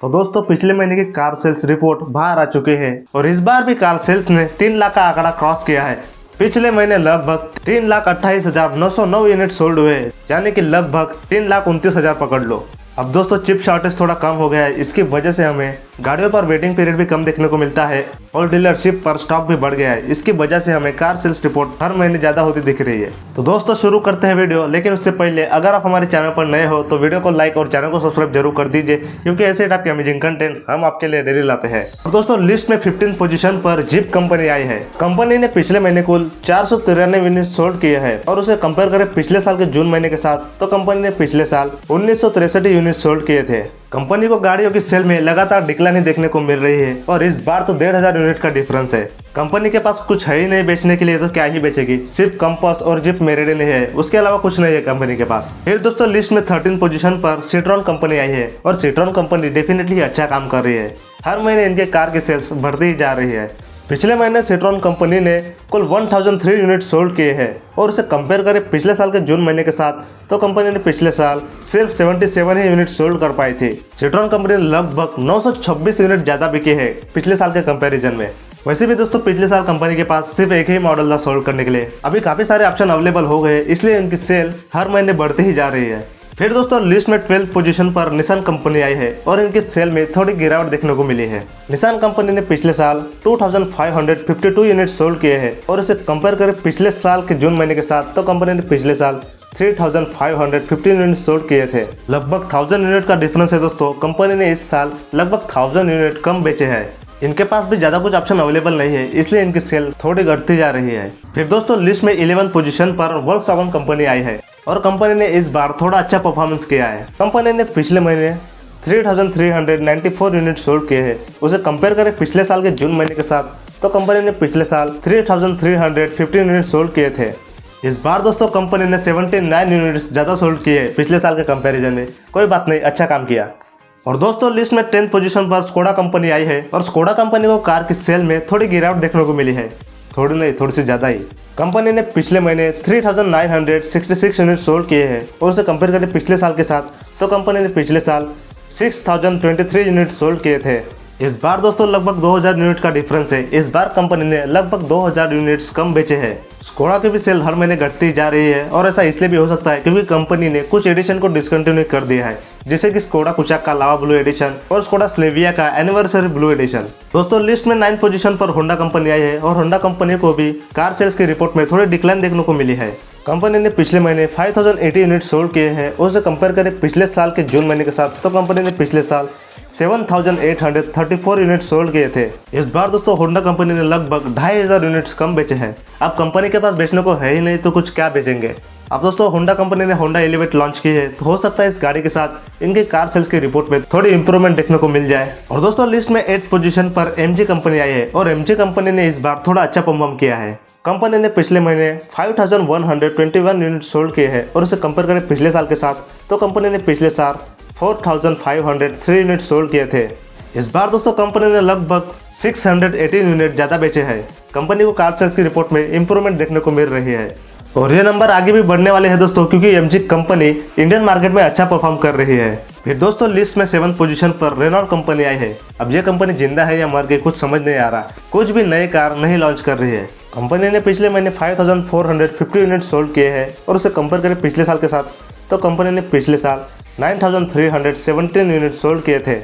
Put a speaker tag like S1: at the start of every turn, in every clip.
S1: तो दोस्तों पिछले महीने की कार सेल्स रिपोर्ट बाहर आ चुकी है और इस बार भी कार सेल्स ने 3 लाख का आंकड़ा क्रॉस किया है। पिछले महीने लगभग 3,28,909 यूनिट सोल्ड हुए, यानी कि लगभग 3,29,000 पकड़ लो। अब दोस्तों चिप शॉर्टेज थोड़ा कम हो गया है, इसकी वजह से हमें गाड़ियों पर वेटिंग पीरियड भी कम देखने को मिलता है और डीलरशिप पर स्टॉक भी बढ़ गया है। इसकी वजह से हमें कार सेल्स रिपोर्ट हर महीने ज़्यादा होती दिख रही है। तो दोस्तों शुरू करते हैं वीडियो, लेकिन उससे पहले अगर आप हमारे चैनल पर नए हो तो वीडियो को लाइक और चैनल को सब्सक्राइब जरूर कर दीजिए, क्योंकि ऐसे टाइप के अमेजिंग कंटेंट हम आपके लिए डेली लाते हैं। और दोस्तों लिस्ट में 15 पोजीशन पर जीप कंपनी आई है। कंपनी ने पिछले महीने कुल 493 यूनिट सोल्ड किए हैं और उसे कंपेयर करें पिछले साल के जून महीने के साथ तो कंपनी ने पिछले साल 1963 यूनिट सोल्ड किए थे। कंपनी को गाड़ियों की सेल में लगातार डिक्लाइन देखने को मिल रही है और इस बार तो 1,500 यूनिट का डिफरेंस है। कंपनी के पास कुछ है ही नहीं बेचने के लिए, तो क्या ही बेचेगी। सिर्फ कंपास और जीप मेरिडियन है, उसके अलावा कुछ नहीं है कंपनी के पास। फिर दोस्तों लिस्ट में 13 पोजीशन पर सिट्रॉन कंपनी आई है और सिट्रॉन कंपनी डेफिनेटली अच्छा काम कर रही है। हर महीने इनके कार की सेल्स बढ़ती ही जा रही है। पिछले महीने सिट्रॉन कंपनी ने कुल 1003 यूनिट सोल्ड किए हैं और उसे कंपेयर करें पिछले साल के जून महीने के साथ तो कंपनी ने पिछले साल सिर्फ 77 ही यूनिट सोल्ड कर पाई थी। सिट्रॉन कंपनी ने लगभग 926 यूनिट ज़्यादा बिके हैं पिछले साल के कंपैरिजन में। वैसे भी दोस्तों पिछले साल कंपनी के पास सिर्फ एक ही मॉडल था सोल्ड करने के लिए, अभी काफ़ी सारे ऑप्शन अवेलेबल हो गए, इसलिए इनकी सेल हर महीने बढ़ती ही जा रही है। फिर दोस्तों लिस्ट में 12 पोजीशन पर निसान कंपनी आई है और इनकी सेल में थोड़ी गिरावट देखने को मिली है। निसान कंपनी ने पिछले साल 2552 यूनिट सोल्ड किए हैं और इसे कंपेयर करें पिछले साल के जून महीने के साथ तो कंपनी ने पिछले साल 3,515 यूनिट सोल्ड किए थे। लगभग 1000 यूनिट का डिफरेंस है दोस्तों। कंपनी ने इस साल लगभग 1000 यूनिट कम बेचे हैं। इनके पास भी ज़्यादा कुछ ऑप्शन अवेलेबल नहीं है, इसलिए इनकी सेल थोड़ी घटती जा रही है। फिर दोस्तों लिस्ट में 11 पोजीशन पर वोल्क्सवैगन कंपनी आई है और कंपनी ने इस बार थोड़ा अच्छा परफॉर्मेंस किया है। कंपनी ने पिछले महीने 3,394 यूनिट सोल्ड किए हैं। उसे कंपेयर करें पिछले साल के जून महीने के साथ तो कंपनी ने पिछले साल 3,315 यूनिट सोल्ड किए थे। इस बार दोस्तों कंपनी ने 79 यूनिट्स ज़्यादा सोल्ड किए हैं पिछले साल के कंपैरिजन में। कोई बात नहीं, अच्छा काम किया। और दोस्तों लिस्ट में 10th पोजीशन पर स्कोडा कंपनी आई है और स्कोडा कंपनी को कार की सेल में थोड़ी गिरावट देखने को मिली है। थोड़ी नहीं, थोड़ी सी ज़्यादा ही। कंपनी ने पिछले महीने 3,966 यूनिट सोल्ड किए हैं और उसे कंपेयर करें पिछले साल के साथ तो कंपनी ने पिछले साल 6,023 यूनिट सोल्ड किए थे। इस बार दोस्तों लगभग 2,000 यूनिट का डिफरेंस है। इस बार कंपनी ने लगभग 2,000 यूनिट्स कम बेचे हैं। स्कोडा की भी सेल हर महीने घटती जा रही है और ऐसा इसलिए भी हो सकता है क्योंकि कंपनी ने कुछ एडिशन को डिसकंटिन्यू कर दिया है, जैसे कि स्कोडा कुचाक का लावा ब्लू एडिशन और स्कोडा स्लेविया का एनिवर्सरी ब्लू एडिशन। दोस्तों लिस्ट में 9 पोजीशन पर होंडा कंपनी आई है और होंडा कंपनी को भी कार सेल्स की रिपोर्ट में थोड़ी डिक्लाइन देखने को मिली है। कंपनी ने पिछले महीने 5,080 यूनिट सोल्ड किए हैं और उसे कंपेयर करें पिछले साल के जून महीने के साथ तो कंपनी ने पिछले साल 7,834 यूनिट सोल्ड किए थे। इस बार दोस्तों होंडा कंपनी ने लगभग 2,500 यूनिट्स कम बेचे हैं। अब कंपनी के पास बेचने को है ही नहीं तो कुछ क्या बेचेंगे। अब दोस्तों होंडा कंपनी ने होंडा एलिवेट लॉन्च की है, तो हो सकता है इस गाड़ी के साथ इनके कार सेल्स की रिपोर्ट में थोड़ी इंप्रूवमेंट देखने को मिल जाए। और दोस्तों लिस्ट में 8th पोजीशन पर MG कंपनी आई है और MG कंपनी ने इस बार थोड़ा अच्छा परफॉर्म किया है। कंपनी ने पिछले महीने 5,121 यूनिट सोल्ड किए हैं और उसे कंपेयर करें पिछले साल के साथ तो कंपनी ने पिछले साल 4,503 यूनिट सोल्ड किए थे। इस बार दोस्तों कंपनी ने लगभग 618 यूनिट ज़्यादा बेचे हैं। कंपनी को कार सेल्स की रिपोर्ट में इंप्रूवमेंट देखने को मिल रही है और ये नंबर आगे भी बढ़ने वाले हैं दोस्तों, क्योंकि MG कंपनी इंडियन मार्केट में अच्छा परफॉर्म कर रही है। फिर दोस्तों लिस्ट में 7th पोजीशन पर रेनॉल्ट कंपनी आई है। अब ये कंपनी जिंदा है या मर गई कुछ समझ नहीं आ रहा। कुछ भी नए कार नहीं लॉन्च कर रही है। कंपनी ने पिछले महीने 5,450 यूनिट सोल्ड किए हैं और उसे कंपेयर करें पिछले साल के साथ तो कंपनी ने पिछले साल 9,317 यूनिट सोल्ड किए थे।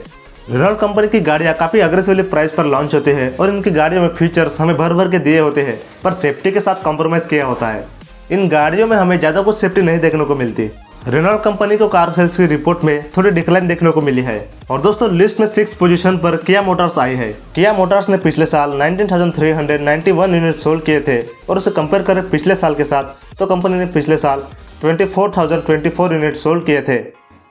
S1: रेनॉल्ट कंपनी की गाड़ियाँ काफ़ी अग्रेसिवली प्राइस पर लॉन्च होते हैं और इनकी गाड़ियों में फीचर्स हमें भर भर के दिए होते हैं, पर सेफ्टी के साथ कॉम्प्रोमाइज़ किया होता है। इन गाड़ियों में हमें ज़्यादा कुछ सेफ्टी नहीं देखने को मिलती। रेनॉल्ट कंपनी को कार सेल्स की रिपोर्ट में थोड़ी डिक्लाइन देखने को मिली है। और दोस्तों लिस्ट में 6th पोजीशन पर किया मोटर्स आई है। किया मोटर्स ने पिछले साल 19,391 यूनिट सोल्ड किए थे और उसे कंपेयर करें पिछले साल के साथ तो कंपनी ने पिछले साल 24,024 यूनिट सोल्ड किए थे।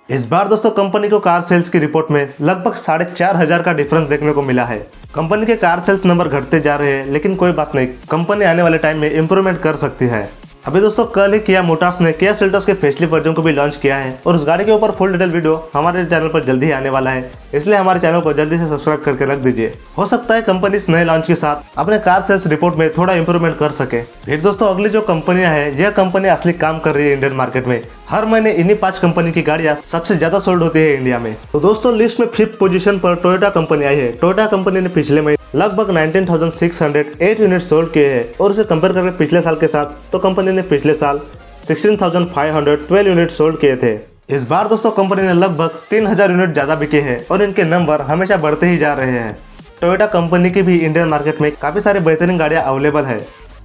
S1: इस बार दोस्तों कंपनी को कार सेल्स की रिपोर्ट में लगभग 4,500 का डिफरेंस देखने को मिला है। कंपनी के कार सेल्स नंबर घटते जा रहे हैं, लेकिन कोई बात नहीं, कंपनी आने वाले टाइम में इंप्रूवमेंट कर सकती है। अभी दोस्तों कल ही किया मोटर्स ने किया सेल्टोस के फेसलिफ्ट वर्जन को भी लॉन्च किया है और उस गाड़ी के ऊपर फुल डिटेल वीडियो हमारे चैनल पर जल्दी ही आने वाला है। इसलिए हमारे चैनल को जल्दी से सब्सक्राइब करके रख दीजिए। हो सकता है कंपनी इस नए लॉन्च के साथ अपने कार सेल्स रिपोर्ट में थोड़ा इंप्रूवमेंट कर सके। फिर दोस्तों अगली जो कंपनियां हैं, यह कंपनी असली काम कर रही है इंडियन मार्केट में। हर महीने इन्हीं 5 कंपनी की गाड़ियां सबसे ज्यादा सोल्ड होती है इंडिया में। तो दोस्तों लिस्ट में 5th पोजीशन पर टोयोटा कंपनी आई है। टोयोटा कंपनी ने पिछले महीने लगभग 19,608 यूनिट सोल्ड किए हैं और उसे कंपेयर करके पिछले साल के साथ तो कंपनी ने पिछले साल 16,512 यूनिट सोल्ड किए थे। इस बार दोस्तों कंपनी ने लगभग 3,000 यूनिट ज्यादा बिके हैं और इनके नंबर हमेशा बढ़ते ही जा रहे हैं। टोयोटा कंपनी की भी इंडियन मार्केट में काफी सारी बेहतरीन गाड़ियां अवेलेबल है।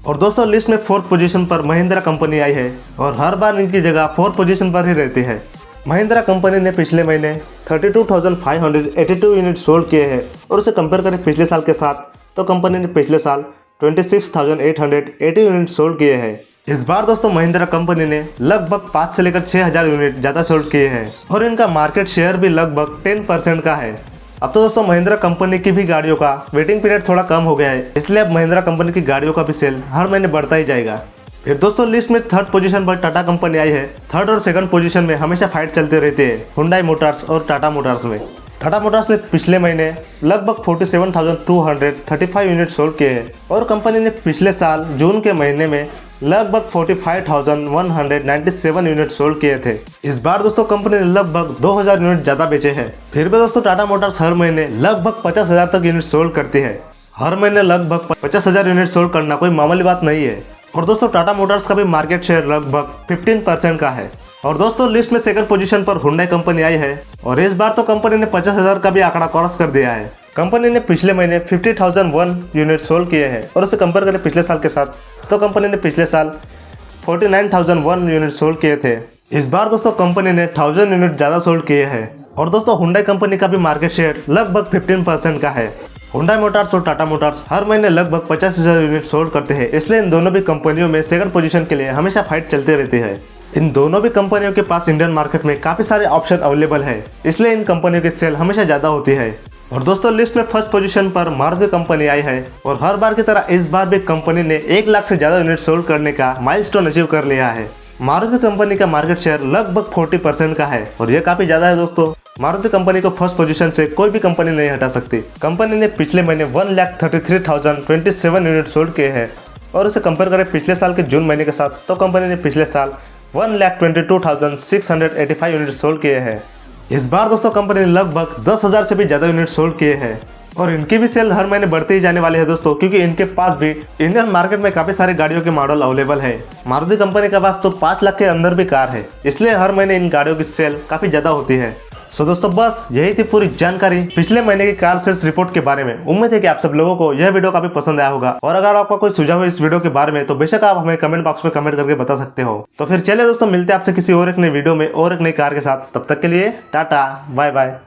S1: और दोस्तों लिस्ट में 4th पोजीशन पर महिंद्रा कंपनी आई है और हर बार इनकी जगह 4th पोजीशन पर ही रहती है। महिंद्रा कंपनी ने पिछले महीने 32,582 यूनिट सोल्ड किए हैं और उसे कंपेयर करें पिछले साल के साथ तो कंपनी ने पिछले साल 26,880 यूनिट सोल्ड किए हैं। इस बार दोस्तों महिंद्रा कंपनी ने लगभग 5 से लेकर 6,000 यूनिट ज़्यादा सोल्ड किए हैं और इनका मार्केट शेयर भी लगभग 10% का है। अब तो दोस्तों महिंद्रा कंपनी की भी गाड़ियों का वेटिंग पीरियड थोड़ा कम हो गया है, इसलिए अब महिंद्रा कंपनी की गाड़ियों का भी सेल हर महीने बढ़ता ही जाएगा। फिर दोस्तों लिस्ट में 3rd पोजीशन पर टाटा कंपनी आई है। 3rd और 2nd पोजीशन में हमेशा फाइट चलती रहती है हुंडई मोटर्स और टाटा मोटर्स में। टाटा मोटर्स ने पिछले महीने लगभग 47,235 यूनिट सोल्ड किए हैं और कंपनी ने पिछले साल जून के महीने में लगभग 45,197 यूनिट सोल्ड किए थे। इस बार दोस्तों कंपनी ने लगभग 2,000 यूनिट ज़्यादा बेचे हैं। फिर भी दोस्तों टाटा मोटर्स हर महीने लगभग 50,000 तक यूनिट सोल्ड करती है। हर महीने लगभग 50,000 यूनिट सोल्ड करना कोई मामूली बात नहीं है। और दोस्तों टाटा मोटर्स का भी मार्केट शेयर लगभग 15% का है। और दोस्तों लिस्ट में 2nd पोजीशन पर हुंडई कंपनी आई है और इस बार तो कंपनी ने 50,000 का भी आंकड़ा क्रॉस कर दिया है। कंपनी ने पिछले महीने 50,001 यूनिट सोल्ड किए हैं और उसे कंपेयर करें पिछले साल के साथ तो कंपनी ने पिछले साल 49,001 यूनिट सोल्ड किए थे। इस बार दोस्तों कंपनी ने 1000 यूनिट ज़्यादा सोल्ड किए हैं। और दोस्तों हुंडई कंपनी का भी मार्केट शेयर लगभग 15% का है। हुंडई मोटर्स और टाटा मोटर्स हर महीने लगभग 50,000 यूनिट सोल्ड करते हैं, इसलिए इन दोनों भी कंपनियों में 2nd पोजीशन के लिए हमेशा फाइट चलती रहती है। इन दोनों भी कंपनियों के पास इंडियन मार्केट में काफी सारे ऑप्शन अवेलेबल है, इसलिए इन कंपनियों की सेल हमेशा ज्यादा होती है। और दोस्तों लिस्ट में 1st पोजीशन पर मारुति कंपनी आई है और हर बार की तरह इस बार भी कंपनी ने 1 लाख से ज्यादा यूनिट सोल्ड करने का माइलस्टोन अचीव कर लिया है। मारुति कंपनी का मार्केट शेयर लगभग 40% का है और यह काफी ज्यादा है दोस्तों। मारुति कंपनी को 1st पोजीशन से कोई भी कंपनी नहीं हटा सकती। कंपनी ने पिछले महीने 1,33,027 यूनिट सोल्ड किए हैं और उसे कंपेयर करें पिछले साल के जून महीने के साथ तो कंपनी ने पिछले साल 1,22,685 यूनिट सोल्ड किए हैं। इस बार दोस्तों कंपनी ने लगभग 10,000 से भी ज़्यादा यूनिट सोल्ड किए हैं और इनकी भी सेल हर महीने बढ़ते ही जाने वाली है दोस्तों, क्योंकि इनके पास भी इंडियन मार्केट में काफ़ी सारी गाड़ियों के मॉडल अवेलेबल है। मारुति कंपनी के पास तो 5 लाख के अंदर भी कार है, इसलिए हर महीने इन गाड़ियों की सेल काफ़ी ज़्यादा होती है। सो दोस्तों बस यही थी पूरी जानकारी पिछले महीने की कार सेल्स रिपोर्ट के बारे में। उम्मीद है कि आप सब लोगों को यह वीडियो काफी पसंद आया होगा और अगर आपका कोई सुझाव है इस वीडियो के बारे में तो बेशक आप हमें कमेंट बॉक्स में कमेंट करके बता सकते हो। तो फिर चलिए दोस्तों मिलते हैं आपसे किसी और एक नई वीडियो में और एक नई कार के साथ। तब तक के लिए टाटा बाय बाय।